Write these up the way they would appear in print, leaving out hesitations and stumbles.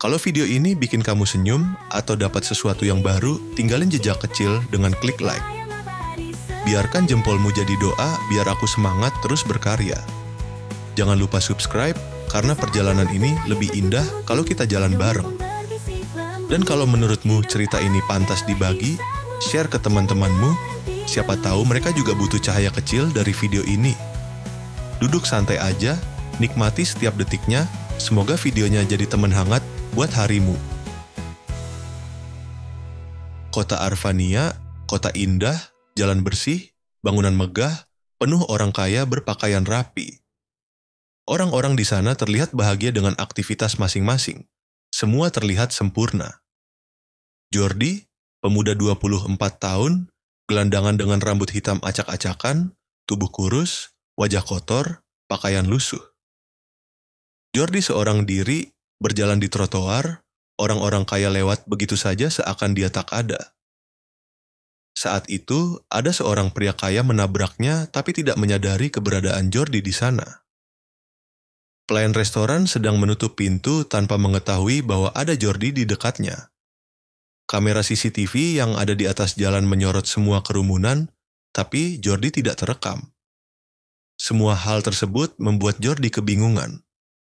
Kalau video ini bikin kamu senyum atau dapat sesuatu yang baru, tinggalin jejak kecil dengan klik like. Biarkan jempolmu jadi doa biar aku semangat terus berkarya. Jangan lupa subscribe, karena perjalanan ini lebih indah kalau kita jalan bareng. Dan kalau menurutmu cerita ini pantas dibagi, share ke teman-temanmu. Siapa tahu mereka juga butuh cahaya kecil dari video ini. Duduk santai aja, nikmati setiap detiknya. Semoga videonya jadi teman hangat buat harimu. Kota Arvania, kota indah, jalan bersih, bangunan megah, penuh orang kaya berpakaian rapi. Orang-orang di sana terlihat bahagia dengan aktivitas masing-masing. Semua terlihat sempurna. Jordi, pemuda 24 tahun, gelandangan dengan rambut hitam acak-acakan, tubuh kurus, wajah kotor, pakaian lusuh. Jordi seorang diri, berjalan di trotoar, orang-orang kaya lewat begitu saja seakan dia tak ada. Saat itu, ada seorang pria kaya menabraknya tapi tidak menyadari keberadaan Jordi di sana. Pelayan restoran sedang menutup pintu tanpa mengetahui bahwa ada Jordi di dekatnya. Kamera CCTV yang ada di atas jalan menyorot semua kerumunan, tapi Jordi tidak terekam. Semua hal tersebut membuat Jordi kebingungan.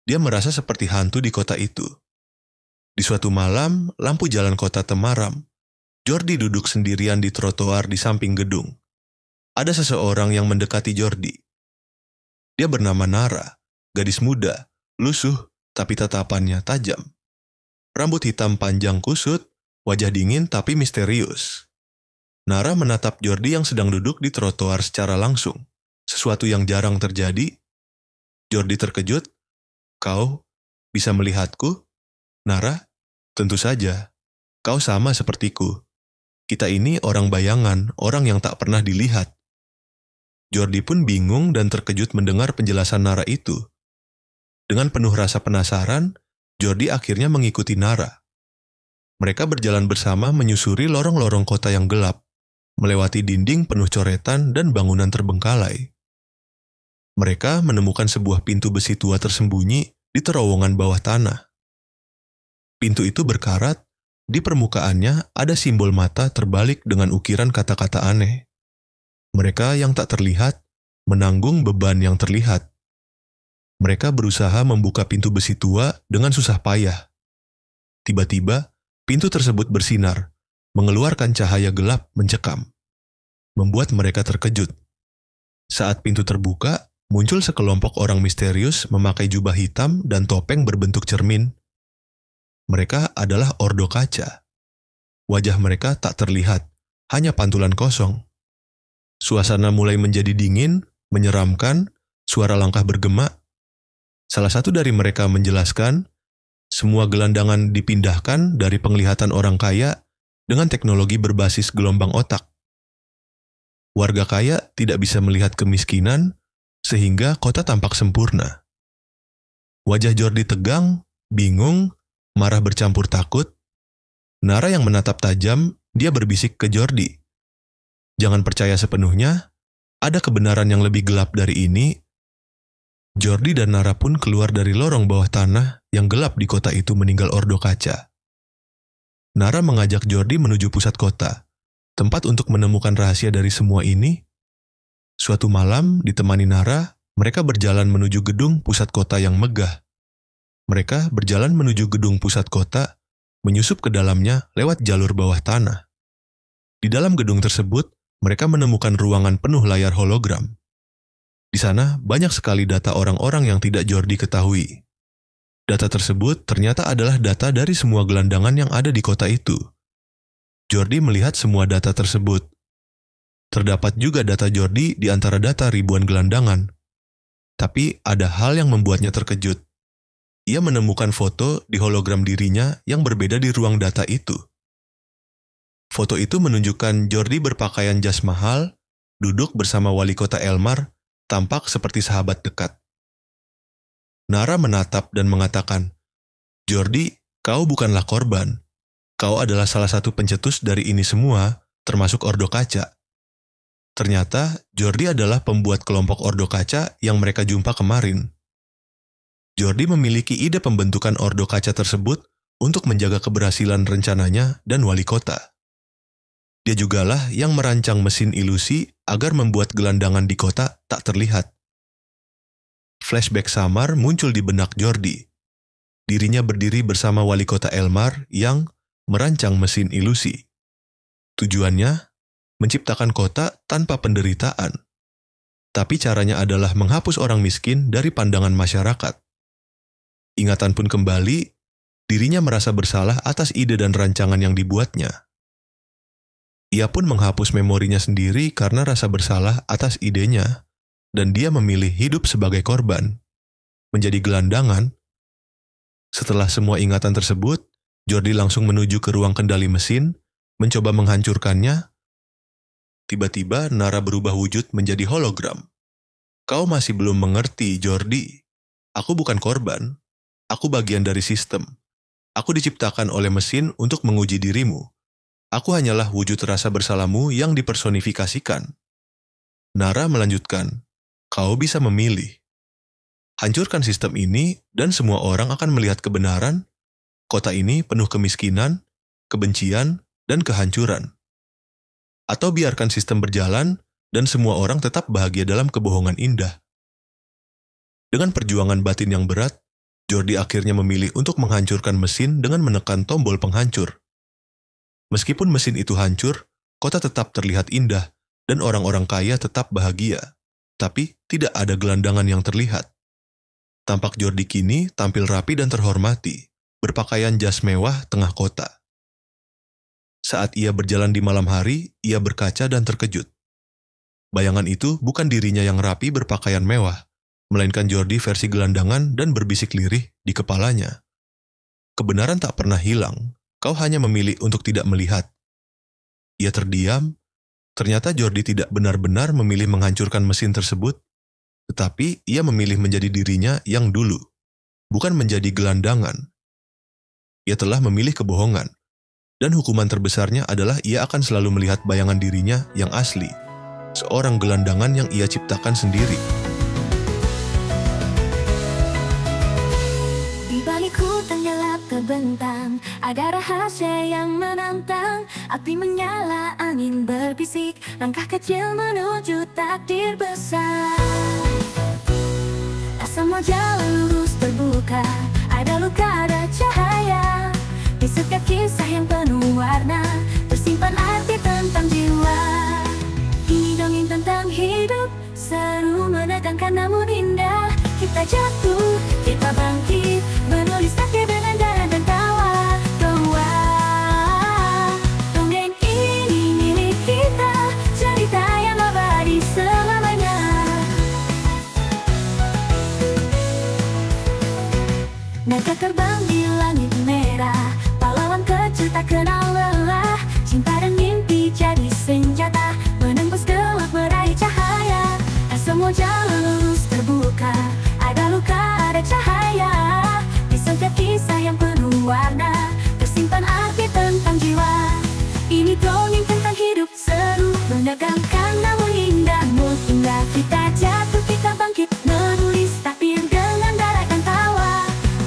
Dia merasa seperti hantu di kota itu. Di suatu malam, lampu jalan kota temaram. Jordi duduk sendirian di trotoar di samping gedung. Ada seseorang yang mendekati Jordi. Dia bernama Nara, gadis muda, lusuh, tapi tatapannya tajam. Rambut hitam panjang kusut, wajah dingin tapi misterius. Nara menatap Jordi yang sedang duduk di trotoar secara langsung. Sesuatu yang jarang terjadi. Jordi terkejut. Kau bisa melihatku? Nara, tentu saja. Kau sama sepertiku. Kita ini orang bayangan, orang yang tak pernah dilihat. Jordi pun bingung dan terkejut mendengar penjelasan Nara itu. Dengan penuh rasa penasaran, Jordi akhirnya mengikuti Nara. Mereka berjalan bersama menyusuri lorong-lorong kota yang gelap, melewati dinding penuh coretan dan bangunan terbengkalai. Mereka menemukan sebuah pintu besi tua tersembunyi di terowongan bawah tanah. Pintu itu berkarat, di permukaannya ada simbol mata terbalik dengan ukiran kata-kata aneh. Mereka yang tak terlihat menanggung beban yang terlihat. Mereka berusaha membuka pintu besi tua dengan susah payah. Tiba-tiba, pintu tersebut bersinar, mengeluarkan cahaya gelap mencekam, membuat mereka terkejut. Saat pintu terbuka, muncul sekelompok orang misterius memakai jubah hitam dan topeng berbentuk cermin. Mereka adalah Ordo Kaca. Wajah mereka tak terlihat, hanya pantulan kosong. Suasana mulai menjadi dingin, menyeramkan, suara langkah bergema. Salah satu dari mereka menjelaskan, semua gelandangan dipindahkan dari penglihatan orang kaya dengan teknologi berbasis gelombang otak. Warga kaya tidak bisa melihat kemiskinan, sehingga kota tampak sempurna. Wajah Jordi tegang, bingung, marah bercampur takut. Nara yang menatap tajam, dia berbisik ke Jordi. Jangan percaya sepenuhnya, ada kebenaran yang lebih gelap dari ini. Jordi dan Nara pun keluar dari lorong bawah tanah yang gelap di kota itu meninggal Ordo Kaca. Nara mengajak Jordi menuju pusat kota, tempat untuk menemukan rahasia dari semua ini. Suatu malam, ditemani Nara, mereka berjalan menuju gedung pusat kota yang megah. Mereka berjalan menuju gedung pusat kota, menyusup ke dalamnya lewat jalur bawah tanah. Di dalam gedung tersebut, mereka menemukan ruangan penuh layar hologram. Di sana, banyak sekali data orang-orang yang tidak Jordi ketahui. Data tersebut ternyata adalah data dari semua gelandangan yang ada di kota itu. Jordi melihat semua data tersebut. Terdapat juga data Jordi di antara data ribuan gelandangan. Tapi ada hal yang membuatnya terkejut. Ia menemukan foto di hologram dirinya yang berbeda di ruang data itu. Foto itu menunjukkan Jordi berpakaian jas mahal, duduk bersama wali kota Elmar, tampak seperti sahabat dekat. Nara menatap dan mengatakan, "Jordi, kau bukanlah korban. Kau adalah salah satu pencetus dari ini semua, termasuk Ordo Kaca." Ternyata, Jordi adalah pembuat kelompok Ordo Kaca yang mereka jumpa kemarin. Jordi memiliki ide pembentukan Ordo Kaca tersebut untuk menjaga keberhasilan rencananya dan wali kota. Dia jugalah yang merancang mesin ilusi agar membuat gelandangan di kota tak terlihat. Flashback samar muncul di benak Jordi. Dirinya berdiri bersama wali kota Elmar yang merancang mesin ilusi. Tujuannya, menciptakan kota tanpa penderitaan. Tapi caranya adalah menghapus orang miskin dari pandangan masyarakat. Ingatan pun kembali, dirinya merasa bersalah atas ide dan rancangan yang dibuatnya. Ia pun menghapus memorinya sendiri karena rasa bersalah atas idenya, dan dia memilih hidup sebagai korban, menjadi gelandangan. Setelah semua ingatan tersebut, Jordi langsung menuju ke ruang kendali mesin, mencoba menghancurkannya. Tiba-tiba Nara berubah wujud menjadi hologram. Kau masih belum mengerti, Jordi. Aku bukan korban. Aku bagian dari sistem. Aku diciptakan oleh mesin untuk menguji dirimu. Aku hanyalah wujud rasa bersalahmu yang dipersonifikasikan. Nara melanjutkan, kau bisa memilih. Hancurkan sistem ini dan semua orang akan melihat kebenaran. Kota ini penuh kemiskinan, kebencian, dan kehancuran. Atau biarkan sistem berjalan dan semua orang tetap bahagia dalam kebohongan indah. Dengan perjuangan batin yang berat, Jordi akhirnya memilih untuk menghancurkan mesin dengan menekan tombol penghancur. Meskipun mesin itu hancur, kota tetap terlihat indah dan orang-orang kaya tetap bahagia. Tapi tidak ada gelandangan yang terlihat. Tampak Jordi kini tampil rapi dan terhormati, berpakaian jas mewah tengah kota. Saat ia berjalan di malam hari, ia berkaca dan terkejut. Bayangan itu bukan dirinya yang rapi berpakaian mewah, melainkan Jordi versi gelandangan dan berbisik lirih di kepalanya. Kebenaran tak pernah hilang, kau hanya memilih untuk tidak melihat. Ia terdiam, ternyata Jordi tidak benar-benar memilih menghancurkan mesin tersebut, tetapi ia memilih menjadi dirinya yang dulu, bukan menjadi gelandangan. Ia telah memilih kebohongan. Dan hukuman terbesarnya adalah ia akan selalu melihat bayangan dirinya yang asli, seorang gelandangan yang ia ciptakan sendiri. Di balik hutan gelap terbentang, ada rahasia yang menantang. Api menyala, angin berbisik, langkah kecil menuju takdir besar. Semua jalan lurus terbuka, ada luka, ada cahaya. Di setiap kisah yang penuh warna, tersimpan arti tentang jiwa. Ini dongeng tentang hidup, seru menegangkan namun indah. Kita jatuh, kita bangkit, menulis takdir dengan darah dan tawa. Dongeng ini milik kita, cerita yang abadi selamanya. Naga terbang di langit merah, pahlawan kecil tak kenal lelah. Cinta dan mimpi jadi senjata, menembus gelap meraih cahaya. Semua jalan lurus terbuka, ada luka, ada cahaya. Di setiap kisah yang penuh warna, tersimpan arti tentang jiwa. Ini dongeng tentang hidup, seru menegangkan namun indah. Mungkinlah kita jatuh, kita bangkit, menulis takdir dengan darah dan tawa.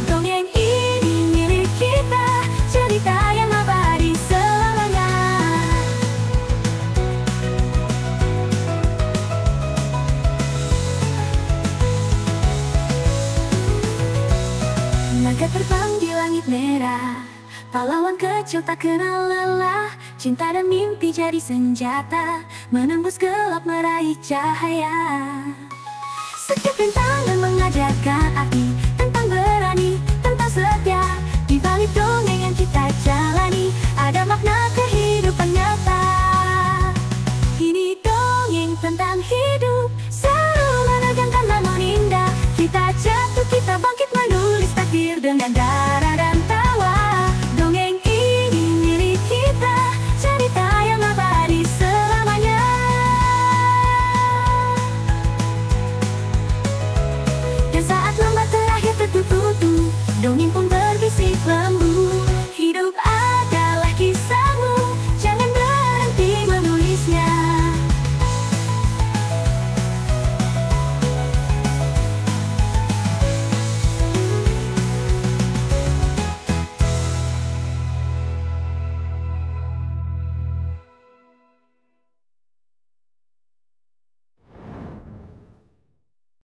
Dongeng ini milik kita, cerita yang abadi selamanya. Naga terbang di langit merah, pahlawan kecil tak kenal lelah. Cinta dan mimpi jadi senjata, menembus gelap meraih cahaya. Setiap rintangan mengajarkan arti